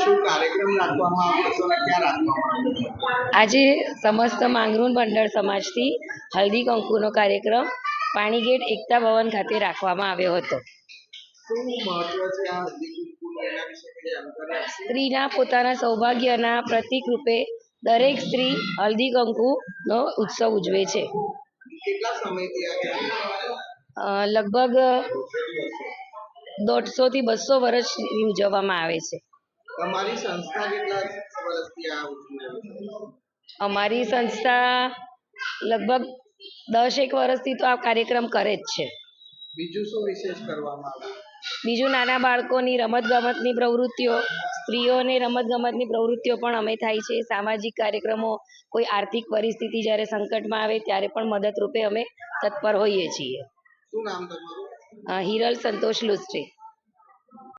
શું કાર્યક્રમ રાખવામાં આવ્યો હતો અને ક્યાં રાખવામાં આવ્યો? આજે સમસ્ત માંગરોળ મંડળ સમાજથી હલ્દી કંકુનો કાર્યક્રમ પાણીગેટ એકતા ભવન ખાતે રાખવામાં આવ્યો હતો. શું મહત્વ છે આ હલ્દી કુમકુમનું, એના વિશે કંઈ જાણકારી આપશો? સ્ત્રીના પોતાના સૌભાગ્યના પ્રતીક રૂપે દરેક સ્ત્રી હલ્દી કંકુનો ઉત્સવ ઉજવે છે. કેટલા સમયથી લગભગ 150 થી 200 વર્ષથી ઉજવવામાં આવે છે. તમારી સંસ્થા કેટલા વર્ષથી આ ઉજવી રહી છે? અમારી સંસ્થા લગભગ 10 વર્ષથી તો આ કાર્યક્રમ કરે જ છે. બીજું શું વિશેષ કરવામાં આવે? બીજું નાના બાળકોની રમતગમતની પ્રવૃત્તિઓ, સ્ત્રીઓની રમતગમતની પ્રવૃત્તિઓ પણ અમે થાય છે. સામાજિક કાર્યક્રમો, કોઈ આર્થિક પરિસ્થિતિ જ્યારે સંકટમાં આવે ત્યારે પણ મદદરૂપે અમે તત્પર હોઈએ છીએ. શું નામ તમારું? હિરલ સંતોષ લુસ્ત્રી.